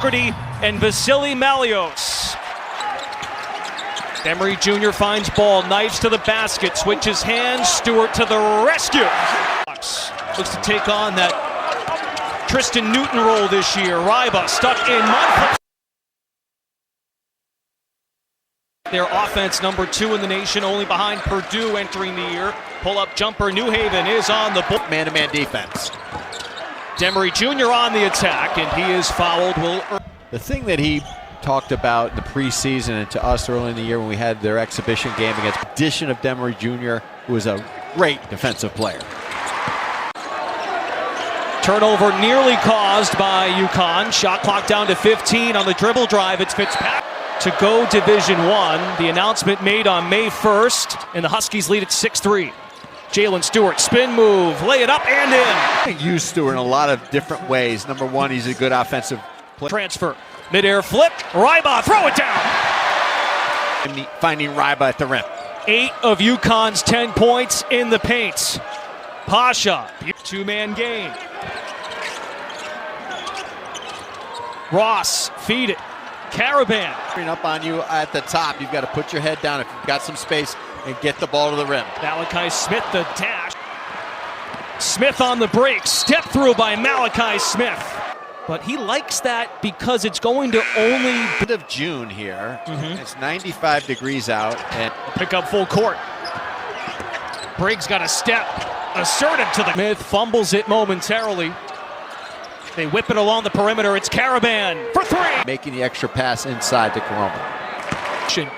And Vasily Malios. Emery Jr. finds ball, knifes to the basket, switches hands, Stewart to the rescue. Looks to take on that Tristan Newton role this year. Ryba stuck in mud. Their offense number 2 in the nation, only behind Purdue entering the year. Pull-up jumper, New Haven is on the board. Man-to-man defense. Emery Jr. on the attack, and he is fouled. The thing that he talked about in the preseason and to us early in the year when we had their exhibition game against the addition of Emery Jr., who was a great defensive player. Turnover nearly caused by Uconn. Shot clock down to 15 on the dribble drive. It's Fitzpatrick to go Division I. The announcement made on May 1st, and the Huskies lead at 6-3. Jalen Stewart, spin move, lay it up and in. I use Stewart in a lot of different ways. Number one, he's a good offensive player. Transfer, mid-air flip, Ryba, throw it down. Finding Ryba at the rim. 8 of Uconn's 10 points in the paint. Pasha, two-man game. Ross, feed it. Caravan. Up on you at the top. You've got to put your head down if you've got some space and get the ball to the rim. Malachi Smith, the dash. Smith on the break. Step through by Malachi Smith. But he likes that because it's going to only... End of June here. It's 95 degrees out. And pick up full court. Briggs got a step. Assertive to the... Smith fumbles it momentarily. They whip it along the perimeter. It's Caravan for 3. Making the extra pass inside to Coroma.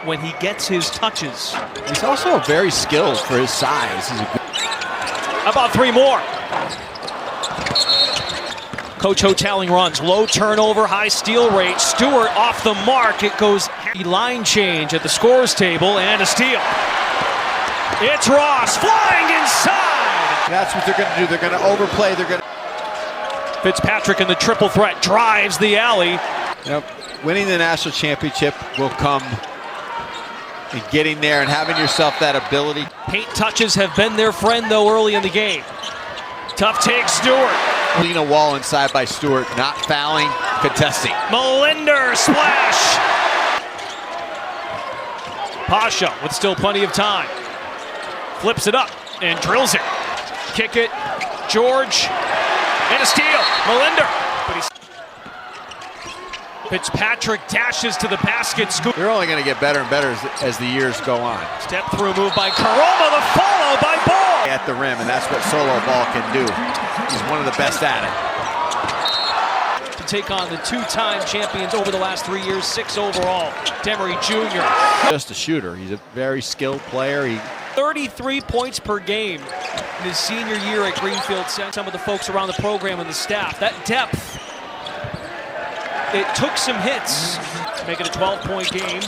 When he gets his touches. He's also very skilled for his size. He's a good... How about 3 more? Coach Hotelling runs. Low turnover, high steal rate. Stewart off the mark. It goes line change at the scores table and a steal. It's Ross flying inside. That's what they're going to do. They're going to overplay. They're going to... Fitzpatrick in the triple threat drives the alley. Winning the national championship will come in getting there and having yourself that ability. Paint touches have been their friend, though, early in the game. Tough take, Stewart. Lean a wall inside by Stewart, not fouling, contesting. Melinder, splash. Pasha with still plenty of time. Flips it up and drills it. Kick it, George. And a steal, Melinder. But he's... Fitzpatrick dashes to the basket. They're only going to get better and better as the years go on. Step through move by Coroma, the follow by Ball. At the rim, and that's what solo ball can do. He's one of the best at it. To take on the 2-time champions over the last 3 years, 6 overall. Emery Jr. Just a shooter. He's a very skilled player. 33 points per game in his senior year at Greenfield. Some of the folks around the program and the staff. That depth, it took some hits to make it a 12-point game.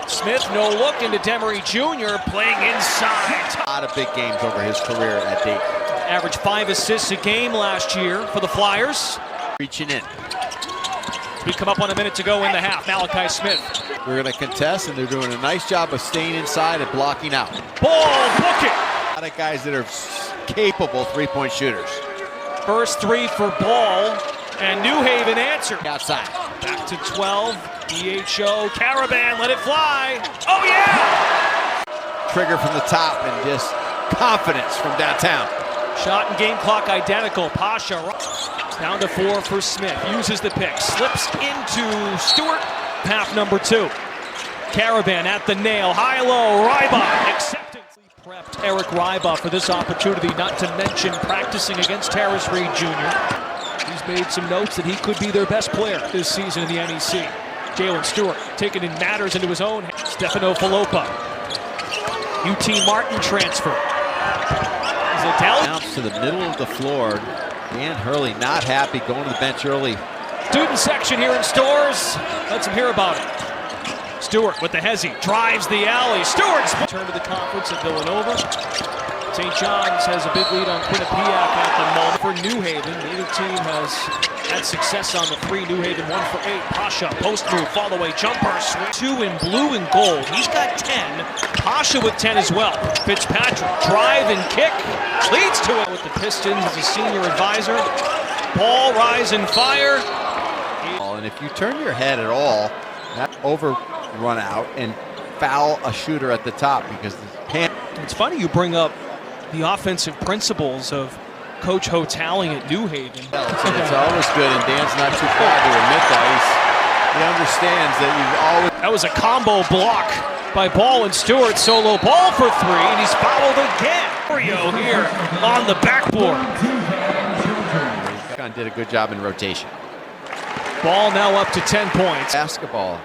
Smith, no look into Emery Jr. playing inside. A lot of big games over his career at Dayton. Averaged 5 assists a game last year for the Flyers. Reaching in. We come up on a minute to go in the half. Malachi Smith. We're going to contest, and they're doing a nice job of staying inside and blocking out. Ball, book it. A lot of guys that are capable three-point shooters. First 3 for Ball, and New Haven answered. Outside. Back to 12. EHO, Caravan, let it fly. Oh, yeah! Trigger from the top and just confidence from downtown. Shot and game clock identical. Pasha down to 4 for Smith. Uses the pick. Slips into Stewart. Path number 2. Caravan at the nail. High-low. Ryba. Acceptance. Prepped Eric Ryba for this opportunity, not to mention practicing against Terrace Reed Jr. He's made some notes that he could be their best player this season in the NEC. Jalen Stewart taking in matters into his own. Stefano Falopa. UT Martin transfer. Bounce to the middle of the floor. Dan Hurley not happy, going to the bench early. Student section here in Stores. Let's hear about it. Stewart with the hezzy, drives the alley. Stewart's return to the conference at Villanova. St. John's has a big lead on Quinnipiac at the moment. For New Haven, neither team has had success on the 3. New Haven 1 for 8. Pasha, post move, fall away, jumper, swing. 2 in blue and gold. He's got 10. Pasha with 10 as well. Fitzpatrick, drive and kick. Leads to it with the Pistons as a senior advisor. Ball, rise and fire. And And if you turn your head at all, that run out and foul a shooter at the top because the hand. It's funny you bring up the offensive principles of Coach Hotaling at New Haven. And it's always good, and Dan's not too proud to admit that. He understands that you've always. That was a combo block by Ball and Stewart. Solo ball for three, and he's fouled again. Rio here on the backboard. Uconn did a good job in rotation. Ball now up to 10 points. Basketball.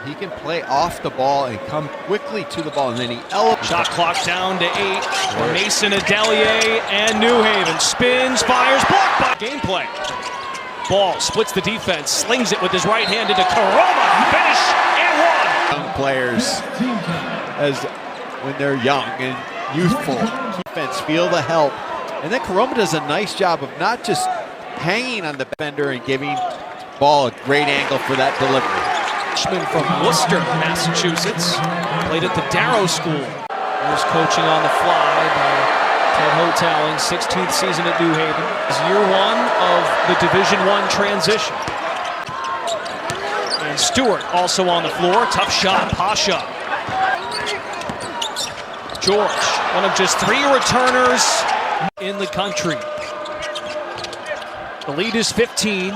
He can play off the ball and come quickly to the ball, and then he elevates. Shot clock down to 8. Mason Adelier and New Haven spins, fires, blocked by gameplay. Ball splits the defense, slings it with his right hand into Karoma. Finish and one. Young players, as when they're young and youthful, defense feel the help, and then Karoma does a nice job of not just hanging on the defender and giving Ball a great angle for that delivery. From Worcester, Massachusetts, played at the Darrow School. Was coaching on the fly by Ted Hotaling, 16th season at New Haven. It's year one of the Division I transition. And Stewart also on the floor. Tough shot, Pasha. George, one of just 3 returners in the country. The lead is 15.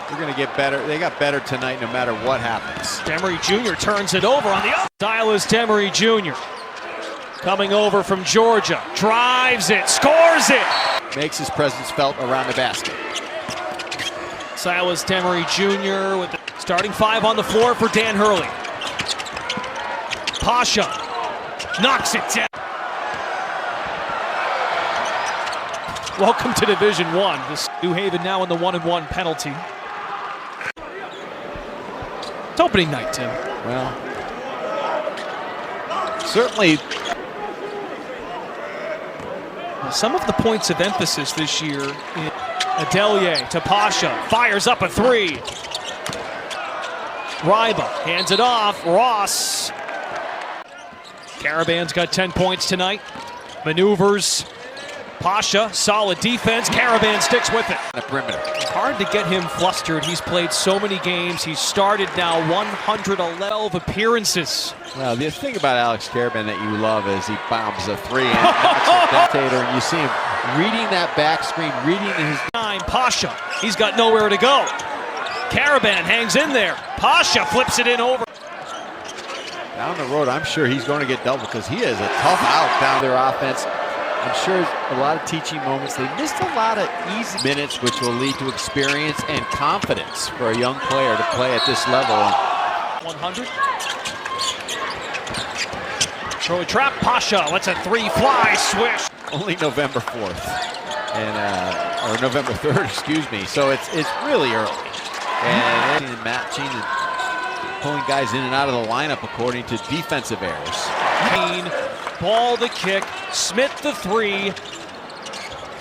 They're going to get better. They got better tonight no matter what happens. Demery Jr. turns it over on the other. Silas Demery Jr. coming over from Georgia. Drives it, scores it. Makes his presence felt around the basket. Silas Demery Jr. with the starting 5 on the floor for Dan Hurley. Pasha knocks it down. Welcome to Division I. This New Haven now in the 1-and-1 penalty. It's opening night, Tim. Well, certainly. Some of the points of emphasis this year in Adelier to Pasha, fires up a 3. Ryba hands it off. Ross. Caravan's got 10 points tonight. Maneuvers. Pasha, solid defense. Caravan sticks with it. The perimeter. It's hard to get him flustered. He's played so many games. He's started now 112 appearances. Well, the thing about Alex Caravan that you love is he bombs a 3 and knocks a dictator, and you see him reading that back screen, reading his. Pasha, he's got nowhere to go. Caravan hangs in there. Pasha flips it in over. Down the road, I'm sure he's going to get double because he is a tough out down their offense. I'm sure a lot of teaching moments. They missed a lot of easy minutes, which will lead to experience and confidence for a young player to play at this level. 100. Throw a trap. Pasha lets a 3 fly. Swish. Only November 4th, and or November 3rd, excuse me. So it's really early, and matching and pulling guys in and out of the lineup according to defensive errors. Ball the kick, Smith the 3.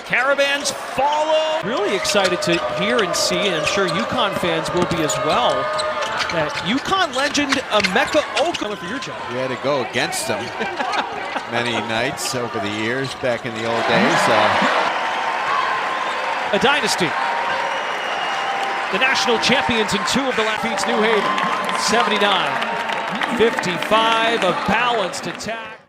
Caravans follow. Really excited to hear and see, and I'm sure Uconn fans will be as well, that Uconn legend Emeka Uconn for your job. We had to go against him many nights over the years back in the old days. A dynasty. The national champions in 2 of the last beats New Haven. 79-55, a balanced attack.